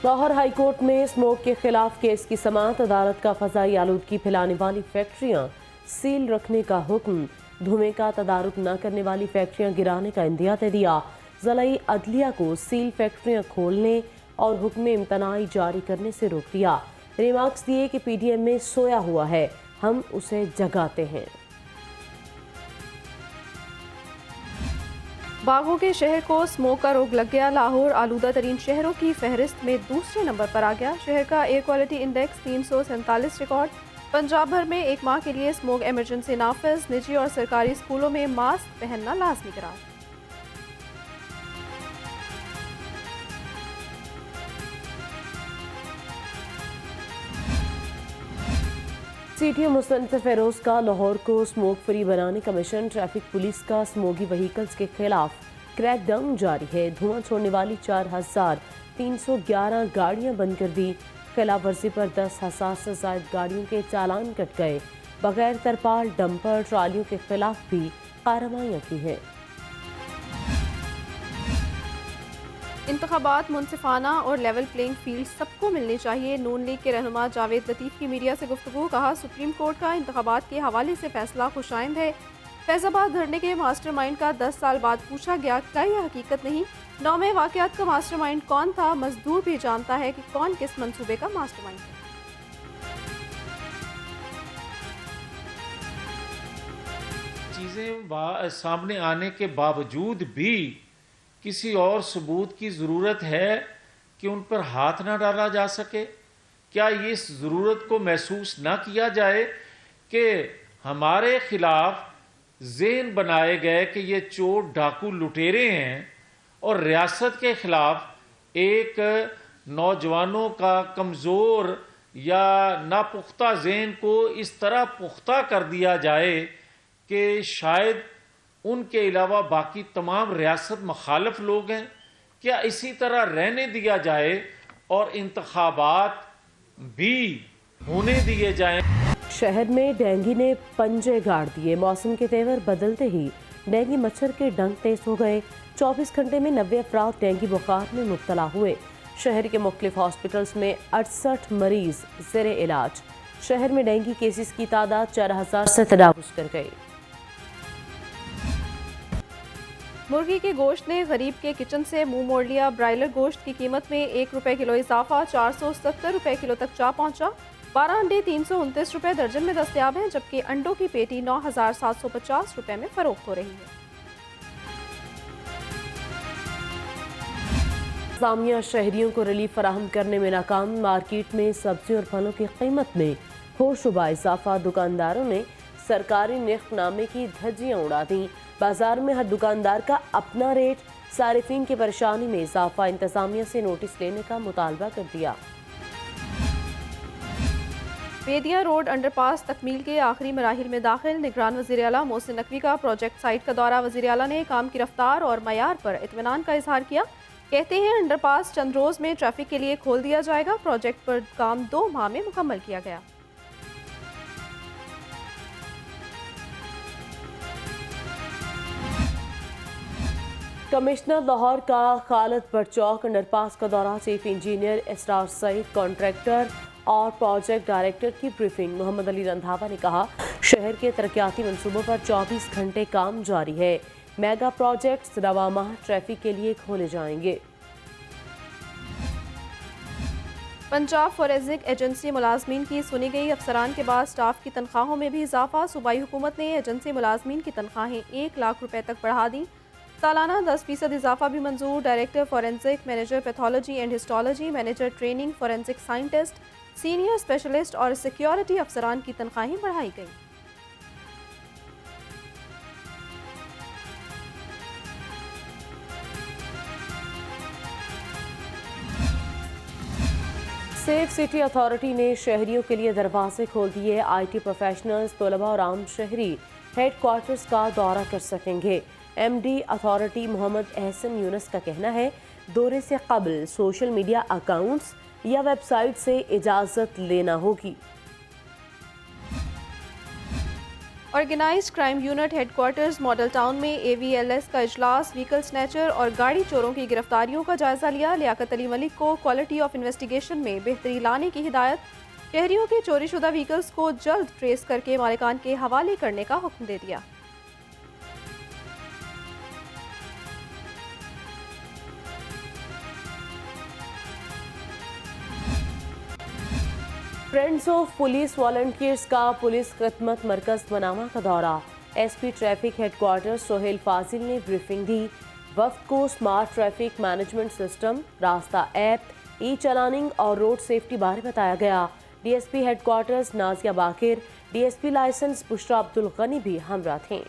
Lahore high court में smoke के खिलाफ केस की समाअत। अदालत का फजाई आलूदगी फैलाने वाली फैक्ट्रियां सील रखने का हुक्म। धुएं का तदारुक न करने वाली फैक्ट्रियां गिराने का इंदिया दे दिया। ज़िला अदलिया को सील फैक्ट्रियां खोलने और हुक्म इम्तनाई जारी करने से रोक दिया। रिमार्क्स दिए कि PDM में सोया हुआ है, हम उसे जगाते हैं। बागों के शहर को स्मोक का रोग लग गया। लाहौर आलूदा तरीन शहरों की फहरिस्त में दूसरे नंबर पर आ गया। शहर का air quality index 347 record. Punjab भर में एक माह के लिए स्मोक इमरजेंसी नाफिज। निजी और सरकारी स्कूलों में मास्क पहनना लाजमी करार। CTO मुस्तनफ़ फ़िरोज़ का लाहौर को स्मोक फ्री बनाने का मिशन। ट्रैफिक पुलिस का स्मोगी व्हीकल्स के खिलाफ क्रैकडाउन जारी है। धुआं छोड़ने वाली 4,311 गाड़ियां बंद कर दी। खिलाफ वर्जी पर 10,000 से ज़ायद गाड़ियों के चालान कट गए। बगैर तरपाल डंपर ट्रालियों के खिलाफ भी कार्रवाइयां की हैं। इंतखाबात मुनसिफाना और लेवल प्लेइंग फील्ड सबको मिलनी चाहिए। नून लीग के रहनुमा जावेद लतीफ़ की मीडिया से गुफ्तगू। कहा, सुप्रीम कोर्ट का इंतखाबात के हवाले से फैसला खुशाइंद है। फैजाबाद धरने के मास्टरमाइंड का 10 साल बाद पूछा गया, क्या यह हकीकत नहीं? 9वें वाक़यात का मास्टरमाइंड कौन था? मजदूर भी जानता है कि कौन किस मंसूबे का मास्टरमाइंड है। चीज़ें सामने आने के बावजूद भी किसी और सबूत की ज़रूरत है कि उन पर हाथ ना डाला जा सके? क्या ये इस ज़रूरत को महसूस ना किया जाए कि हमारे खिलाफ ज़हन बनाए गए कि ये चोर डाकू लुटेरे हैं और रियासत के खिलाफ एक नौजवानों का कमज़ोर या नापुख्ता ज़हन को इस तरह पुख्ता कर दिया जाए कि शायद उनके अलावा बाकी तमाम रियासत मुखालिफ लोग हैं? क्या इसी तरह रहने दिया जाए और इंतखाबात भी होने दिए जाएं? शहर में डेंगू ने पंजे गाड़ दिए। मौसम के तेवर बदलते ही डेंगू मच्छर के डंक तेज हो गए। 24 घंटे में 90 अफराद डेंगू बुखार में मुब्तला हुए। शहर के मुख्तलिफ हॉस्पिटल्स में 68 मरीज ज़ेरे इलाज। शहर में डेंगू केसेस की तादाद 4,000 से तजावुज़ कर गई। मुर्गी के गोश्त ने गरीब के किचन से मुंह मोड़ लिया। ब्रायलर गोश्त की कीमत में 1 रुपए किलो इजाफा, 470 रुपए किलो तक जा पहुंचा। 12 अंडे 329 रुपए दर्जन में दस्तयाब हैं, जबकि अंडों की पेटी 9,750 रुपए में फरोख्त हो रही है। इंतज़ामिया शहरियों को रिलीफ फराहम करने में नाकाम। मार्केट में सब्जी और फलों की कीमत में होशरुबा इजाफा। दुकानदारों ने सरकारी निर्खनामे की धज्जियां उड़ा दी। बाजार में हर दुकानदार का अपना रेट। सारिफीन की परेशानी में इजाफा। इंतजामिया से नोटिस लेने का मुतालबा कर दिया। बेदिया रोड अंडरपास तकमील के आखिरी मराहिल में दाखिल। निगरान वज़ीर आला मोहसिन नकवी का प्रोजेक्ट साइट का दौरा। वज़ीर आला ने काम की रफ्तार और मयार पर इत्मीनान का इजहार किया। कहते हैं, अंडरपास चंद रोज़ में ट्रैफिक के लिए खोल दिया जाएगा। प्रोजेक्ट पर काम 2 माह में मुकम्मल किया गया। कमिश्नर लाहौर का खालिद बरचौक अंडरपास का दौरा। चीफ इंजीनियर इसरार सईद, कॉन्ट्रैक्टर और प्रोजेक्ट डायरेक्टर की ब्रीफिंग। मोहम्मद अली रंधावा ने कहा, शहर के तरक्याती मंसूबों पर 24 घंटे काम जारी है। मेगा प्रोजेक्ट्स रवा माह ट्रैफिक के लिए खोले जाएंगे। पंजाब फॉरेंसिक एजेंसी मुलाजमीन की सुनी गई। अफसरान के बाद स्टाफ की तनख्वाहों में भी इजाफा। सूबाई हुकूमत ने एजेंसी मुलाजमीन की तनख्वाहें 1 लाख रुपए तक बढ़ा दी। सालाना 10% इजाफा भी मंजूर। Director forensic, manager pathology and histology, manager training, forensic scientist, senior specialist और सिक्योरिटी अफसरान की तनख्वाहें बढ़ाई गई। सेफ सिटी अथॉरिटी ने शहरियों के लिए दरवाजे खोल दिए। IT प्रोफेशनल्स, तलबा और आम शहरी हेडक्वार्टर्स का दौरा कर सकेंगे। MD अथॉरिटी मोहम्मद एहसन यूनुस का कहना है, दौरे से कबल सोशल मीडिया अकाउंट्स या वेबसाइट से इजाज़त लेना होगी। Organized crime unit headquarters model town में AVLS का इजलास व्हीकल स्नैचर और गाड़ी चोरों की गिरफ्तारियों का जायजा लिया। लियाकत अली मलिक को क्वालिटी ऑफ इन्वेस्टिगेशन में बेहतरी लाने की हिदायत। शहरियों के चोरी शुदा व्हीकल्स को जल्द ट्रेस करके मालिकान के हवाले करने का हुक्म दे दिया। फ्रेंड्स ऑफ पुलिस वॉलंटियर्स का पुलिस खिदमत मरकज मनामा का दौरा। SP ट्रैफिक हेडक्वार्टर सोहेल फाजिल ने ब्रीफिंग दी। वफ्द को स्मार्ट ट्रैफिक मैनेजमेंट सिस्टम, रास्ता ऐप, चलानिंग और रोड सेफ्टी बारे बताया गया। DSP हेडक्वार्टर्स नाजिया बाकिर, DSP लाइसेंस बुशरा अब्दुल गनी भी हमरा थे।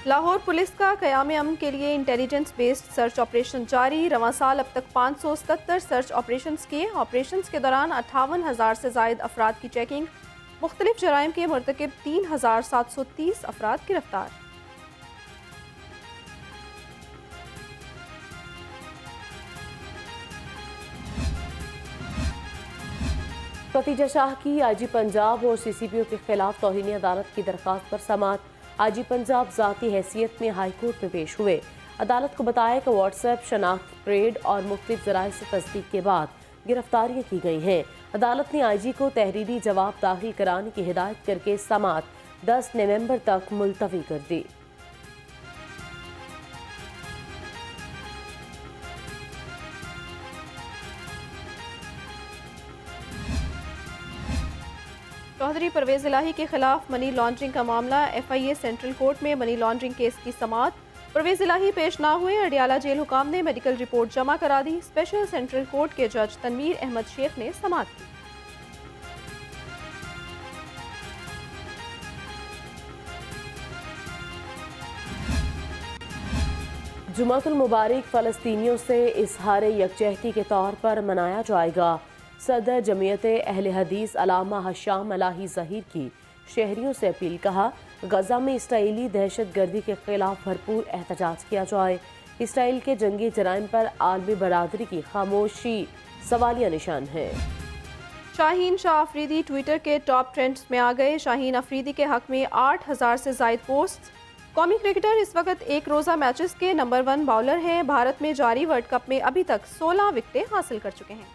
लाहौर पुलिस का क़याम अमन के लिए इंटेलिजेंस बेस्ड सर्च ऑपरेशन जारी। रवां साल अब तक 577 सर्च ऑपरेशंस किए। ऑपरेशंस के दौरान 58,000 से जायद अफराद की चेकिंग। मुख्तलिफ जराइम के मुर्तकिब 3,730 अफराद गिरफ्तार। खतीजा शाह की IG पंजाब और CCPO के खिलाफ तौहीन अदालत की दरख्वास्त पर समाअत। IG पंजाब ज़ाती हैसियत में हाई कोर्ट में पेश हुए। अदालत को बताया कि WhatsApp शनाख्त परेड और मुख्तलिफ ज़राए से तस्दीक के बाद गिरफ्तारियाँ की गई हैं। अदालत ने IG को तहरीरी जवाब दाखिल कराने की हिदायत करके समाअत 10 नवंबर तक मुलतवी कर दी। चौधरी परवेज इलाही के खिलाफ मनी लॉन्ड्रिंग का मामला। FIA सेंट्रल कोर्ट में मनी लॉन्ड्रिंग केस की समाअत। परवेज इलाही पेश ना हुए। अडियाला जेल हुकाम ने मेडिकल रिपोर्ट जमा करा दी। स्पेशल सेंट्रल कोर्ट के जज तनवीर अहमद शेख ने समाअत की। जुमातुल मुबारक फ़लस्तीनियों से इज़हार यकजहती के तौर पर मनाया जाएगा। सदर जमीयत अहले हदीस अलामा हशाम अलाही ज़हीर की शहरियों से अपील। कहा, गजा में इसराइली दहशत गर्दी के खिलाफ भरपूर एहतजाज किया जाए। इसराइल के जंगी जराइम पर आलमी बरादरी की खामोशी सवालिया निशान है। शाहीन शाह अफरीदी ट्विटर के टॉप ट्रेंड्स में आ गए। शाहीन अफरीदी के हक में 8,000 से जायद पोस्ट। कौमी क्रिकेटर इस वक्त एक रोज़ा मैचेस के नंबर 1 बॉलर हैं। भारत में जारी वर्ल्ड कप में अभी तक 16 विकेटें हासिल कर चुके हैं।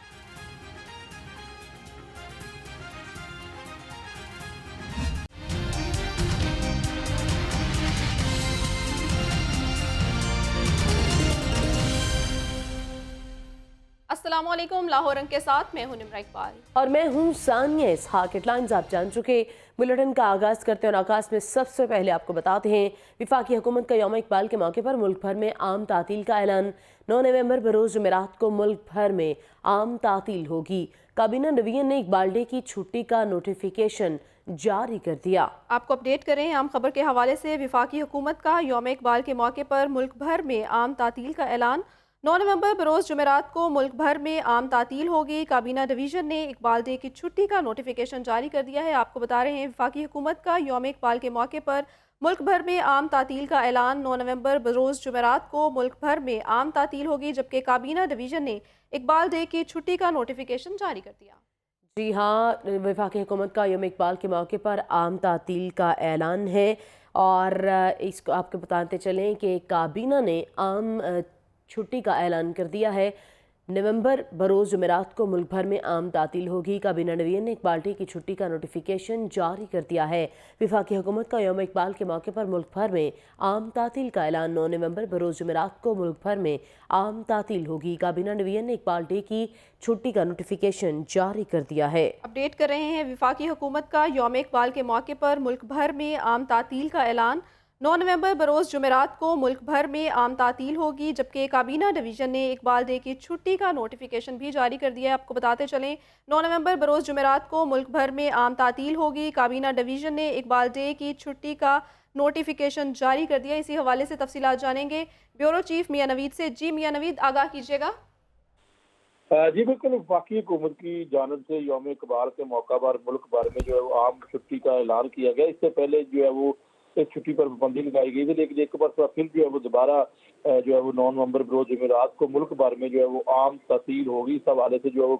अस्सलामुअलैकुम। लाहौर अंक के साथ मैं हूं निम्रा इकबाल और मैं हूं सानिया इसहाक। हेडलाइंस आप जान चुके। बुलेटिन का आगाज करते हैं और आगाज में सबसे पहले आपको बताते हैं विफाकी हुकूमत का यौम इकबाल के मौके पर मुल्क भर में आम तातील का ऐलान। 9 नवंबर बरोज जुमेरात को मुल्क भर में आम तातील होगी। काबीना डिवीजन ने इकबाल डे की छुट्टी का नोटिफिकेशन जारी कर दिया। आपको अपडेट करें आम खबर के हवाले से। विफाकी हुकूमत का यौम इकबाल के मौके पर मुल्क भर में आम तातील का ऐलान। 9 नवंबर बरोज़ जुमेरात को मुल्क भर में आम तातील होगी। काबीना डिवीज़न ने इकबाल डे की छुट्टी का नोटिफिकेशन जारी कर दिया है। आपको बता रहे हैं वफाकी हुकूमत का यौम इकबाल के मौके पर मुल्क भर में आम तातील का ऐलान। 9 नवंबर बरोज़ जुमेरात को मुल्क भर में आम तातील होगी, जबकि काबीना डिवीज़न ने इकबाल डे की छुट्टी का नोटिफिकेशन जारी कर दिया। जी हाँ, वफाकी हुकूमत का यौम इकबाल के मौके पर आम तातील का ऐलान है और इसको आपको बताते चलें कि काबीना ने आम छुट्टी का ऐलान कर दिया है। नवंबर बरोज़ जुमेरात को मुल्क भर में आम तातील होगी। काबीना डिवीजन ने इकबाल डे की छुट्टी का नोटिफिकेशन जारी कर दिया है। विफाकी हुकूमत का यौम इकबाल के मौके पर मुल्क भर में आम तातील का ऐलान। 9 नवंबर बरोज़ जुमेरात को मुल्क भर में आम तातील होगी। काबीना डिवीजन ने इकबाल डे की छुट्टी का नोटिफिकेशन जारी कर दिया है। अपडेट कर रहे हैं विफाकी हुकूमत का यौम इकबाल के मौके पर मुल्क भर में आम तातील का ऐलान। 9 नवंबर बरोज़ जुमेरात को मुल्क भर में आम तातील होगी, जबकि काबीना डिवीज़न ने इकबाल डे की छुट्टी का नोटिफिकेशन भी जारी कर दिया है। आपको बताते चलें 9 नवंबर बरोज़ जुमेरात को मुल्क भर में आम तातील होगी। काबीना डिवीज़न ने इकबाल डे की छुट्टी का नोटिफिकेशन जारी कर दिया। इसी हवाले से तफसीलात जानेंगे ब्यूरो चीफ मियां नवीद से। जी मियां नवीद, आगाह कीजिएगा। जी बिल्कुल, वफाकी हुकूमत की जानब से यौम इकबाल के मौका पर मुल्क भर में जो है वो आम छुट्टी का ऐलान किया गया। इससे पहले जो है वो इस छुट्टी पर पाबंदी लगाई गई थी, लेकिन एक बार फिर जो है वो दोबारा जो है वो 9 नवंबर को रोज जमेरात को मुल्क भर में जो है वो आम तहसील होगी। इस हवाले से जो है वो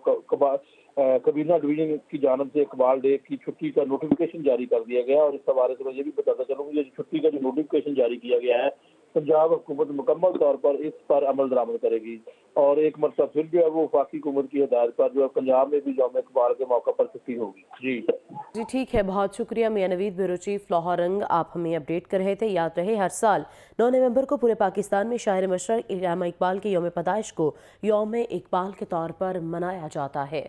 कबीना डिवीजन की जानब से इकबाल डे की छुट्टी का नोटिफिकेशन जारी कर दिया गया। और इस हवाले से मैं ये भी बताता चलूँ कि छुट्टी का जो नोटिफिकेशन जारी किया गया है, पंजाब हुकूमत मुकम्मल तौर पर इस पर अमल दरामद करेगी। और एक मरतबा फिर जो है वो वफाकी हुकूमत की हिदायत पर जो है पंजाब में भी यौम इकबाल के मौके पर छुट्टी होगी। जी ठीक है, बहुत शुक्रिया मियां नवीद, ब्यूरो चीफ लाहौर रंग, आप हमें अपडेट कर रहे थे। याद रहे हर साल 9 नवंबर को पूरे पाकिस्तान में शायर मशरक इल्हामा इकबाल के यौम पैदाइश को यौम इकबाल के तौर पर मनाया जाता है।